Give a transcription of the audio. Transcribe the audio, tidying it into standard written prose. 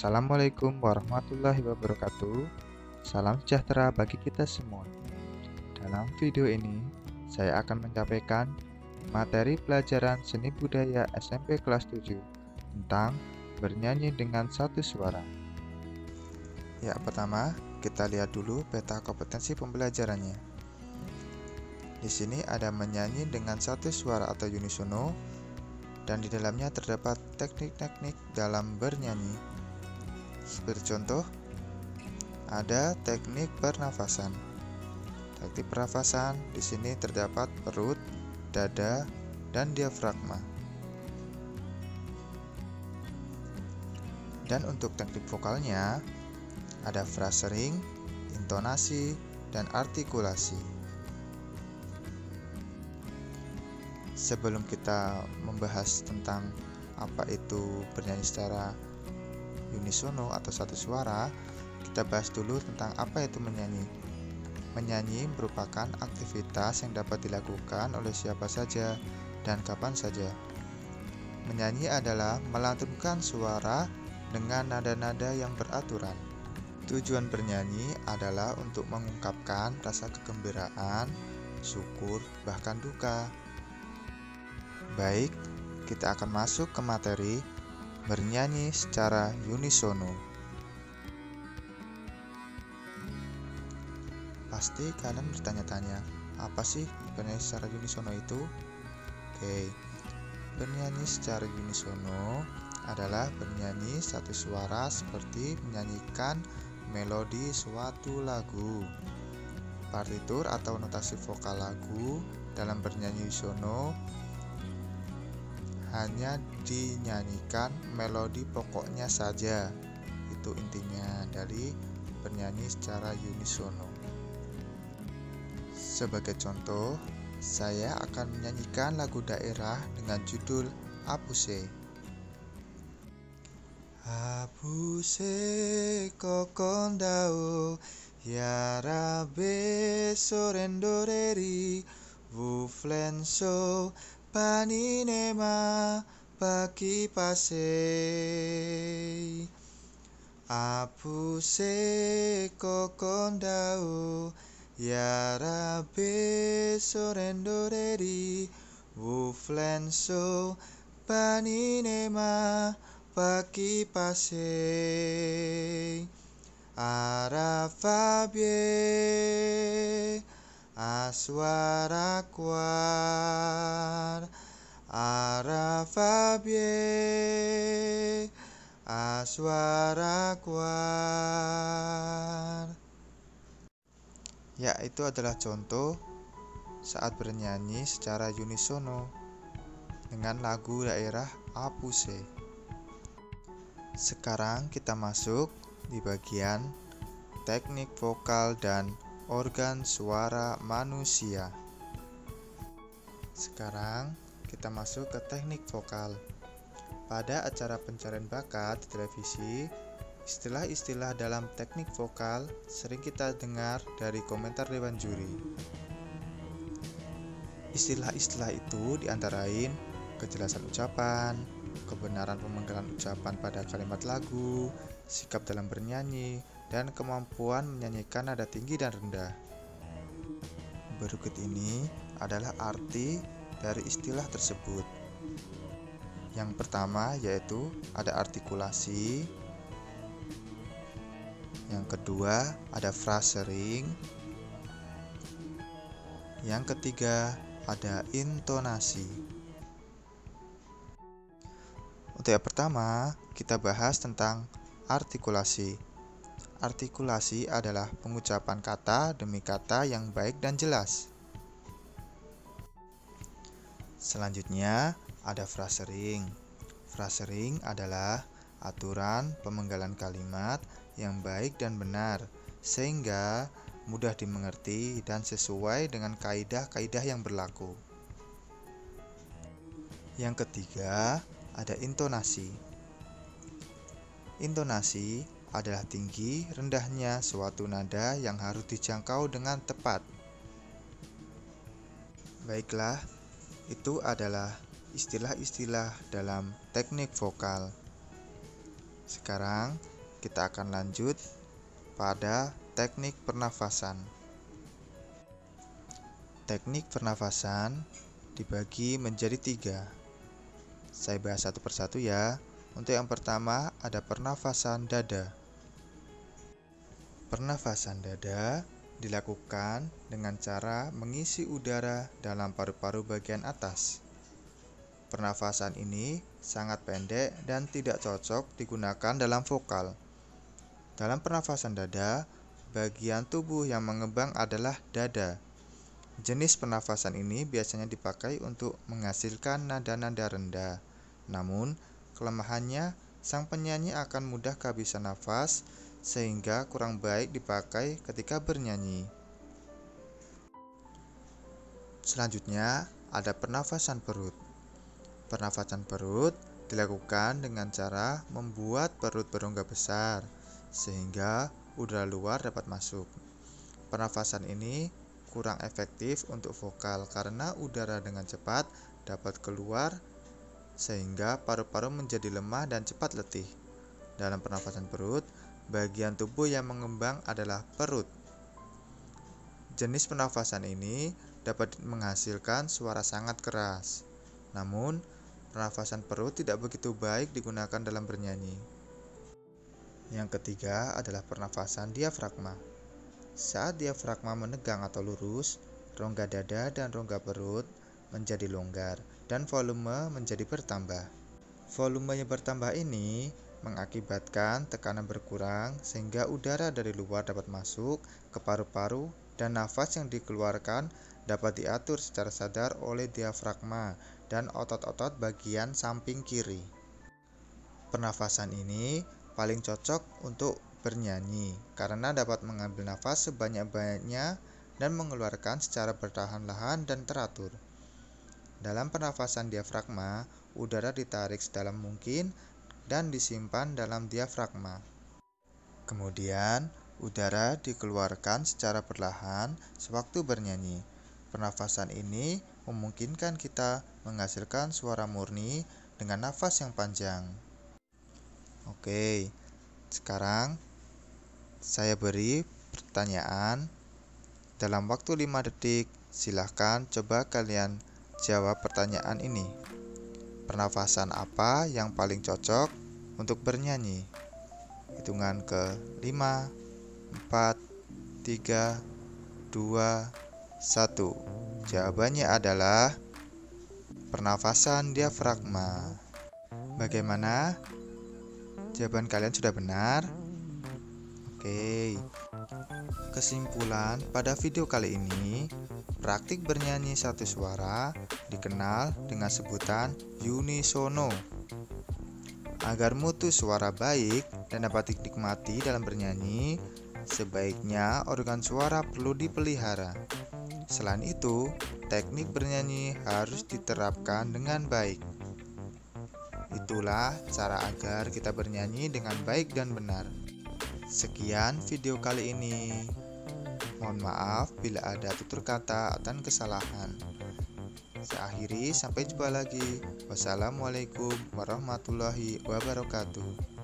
Assalamualaikum warahmatullahi wabarakatuh. Salam sejahtera bagi kita semua. Dalam video ini, saya akan menyampaikan materi pelajaran seni budaya SMP kelas 7 tentang bernyanyi dengan satu suara. Ya, pertama kita lihat dulu peta kompetensi pembelajarannya. Di sini ada menyanyi dengan satu suara atau unisono, dan di dalamnya terdapat teknik-teknik dalam bernyanyi. Seperti contoh, ada teknik pernafasan. Teknik pernafasan di sini terdapat perut, dada, dan diafragma. Dan untuk teknik vokalnya, ada frasering, intonasi, dan artikulasi. Sebelum kita membahas tentang apa itu bernyanyi secara unisono atau satu suara, kita bahas dulu tentang apa itu menyanyi. Menyanyi merupakan aktivitas yang dapat dilakukan oleh siapa saja dan kapan saja. Menyanyi adalah melantunkan suara dengan nada-nada yang beraturan. Tujuan bernyanyi adalah untuk mengungkapkan rasa kegembiraan, syukur, bahkan duka. Baik, kita akan masuk ke materi bernyanyi secara unisono. Pasti kalian bertanya-tanya, apa sih bernyanyi secara unisono itu? Oke, bernyanyi secara unisono adalah bernyanyi satu suara seperti menyanyikan melodi suatu lagu. Partitur atau notasi vokal lagu dalam bernyanyi unisono hanya dinyanyikan melodi pokoknya saja. Itu intinya dari bernyanyi secara unisono. Sebagai contoh, saya akan menyanyikan lagu daerah dengan judul Apuse. Apuse kokondao yarabe sorendoreri wuflenso paninema baki pasei. Apuse kokondao yarabe sorendoreri wuflenso paninema baki pasei. Arafabie aswara kwar, arafabie aswara kwar. Ya, itu adalah contoh saat bernyanyi secara unisono dengan lagu daerah Apuse. Sekarang kita masuk di bagian teknik vokal dan organ suara manusia. Sekarang kita masuk ke teknik vokal. Pada acara pencarian bakat di televisi, istilah-istilah dalam teknik vokal sering kita dengar dari komentar dewan juri. Istilah-istilah itu diantarain kejelasan ucapan, kebenaran pemenggalan ucapan pada kalimat lagu, sikap dalam bernyanyi, dan kemampuan menyanyikan nada tinggi dan rendah. Berikut ini adalah arti dari istilah tersebut. Yang pertama yaitu ada artikulasi. Yang kedua ada frasering. Yang ketiga ada intonasi. Untuk yang pertama, kita bahas tentang artikulasi. Artikulasi adalah pengucapan kata demi kata yang baik dan jelas. Selanjutnya ada frasering. Frasering adalah aturan pemenggalan kalimat yang baik dan benar, sehingga mudah dimengerti dan sesuai dengan kaidah-kaidah yang berlaku. Yang ketiga ada intonasi. Intonasi adalah tinggi rendahnya suatu nada yang harus dijangkau dengan tepat. Baiklah, itu adalah istilah-istilah dalam teknik vokal. Sekarang kita akan lanjut pada teknik pernafasan. Teknik pernafasan dibagi menjadi 3. Saya bahas satu persatu ya. Untuk yang pertama ada pernafasan dada. Pernafasan dada dilakukan dengan cara mengisi udara dalam paru-paru bagian atas. Pernafasan ini sangat pendek dan tidak cocok digunakan dalam vokal. Dalam pernafasan dada, bagian tubuh yang mengembang adalah dada. Jenis pernafasan ini biasanya dipakai untuk menghasilkan nada-nada rendah. Namun, kelemahannya sang penyanyi akan mudah kehabisan nafas sehingga kurang baik dipakai ketika bernyanyi. Selanjutnya, ada pernafasan perut. Pernafasan perut dilakukan dengan cara membuat perut berongga besar sehingga udara luar dapat masuk. Pernafasan ini kurang efektif untuk vokal karena udara dengan cepat dapat keluar sehingga paru-paru menjadi lemah dan cepat letih. Dalam pernafasan perut, bagian tubuh yang mengembang adalah perut. Jenis pernafasan ini dapat menghasilkan suara sangat keras. Namun, pernafasan perut tidak begitu baik digunakan dalam bernyanyi. Yang ketiga adalah pernafasan diafragma. Saat diafragma menegang atau lurus, rongga dada dan rongga perut menjadi longgar dan volume menjadi bertambah. Volumenya bertambah ini mengakibatkan tekanan berkurang sehingga udara dari luar dapat masuk ke paru-paru dan nafas yang dikeluarkan dapat diatur secara sadar oleh diafragma dan otot-otot bagian samping kiri. Pernafasan ini paling cocok untuk bernyanyi karena dapat mengambil nafas sebanyak-banyaknya dan mengeluarkan secara perlahan-lahan dan teratur. Dalam pernafasan diafragma, udara ditarik sedalam mungkin dan disimpan dalam diafragma. Kemudian, udara dikeluarkan secara perlahan sewaktu bernyanyi. Pernafasan ini memungkinkan kita menghasilkan suara murni dengan nafas yang panjang. Oke, sekarang saya beri pertanyaan. Dalam waktu 5 detik, silahkan coba kalian jawab pertanyaan ini. Pernafasan apa yang paling cocok untuk bernyanyi? Hitungan ke 5, 4, 3, 2, 1. Jawabannya adalah pernafasan diafragma. Bagaimana? Jawaban kalian sudah benar? Oke. Kesimpulan pada video kali ini, praktik bernyanyi satu suara dikenal dengan sebutan unisono. Agar mutu suara baik dan dapat dinikmati dalam bernyanyi, sebaiknya organ suara perlu dipelihara. Selain itu, teknik bernyanyi harus diterapkan dengan baik. Itulah cara agar kita bernyanyi dengan baik dan benar. Sekian video kali ini. Mohon maaf bila ada tutur kata dan kesalahan. Saya akhiri, sampai jumpa lagi. Wassalamualaikum warahmatullahi wabarakatuh.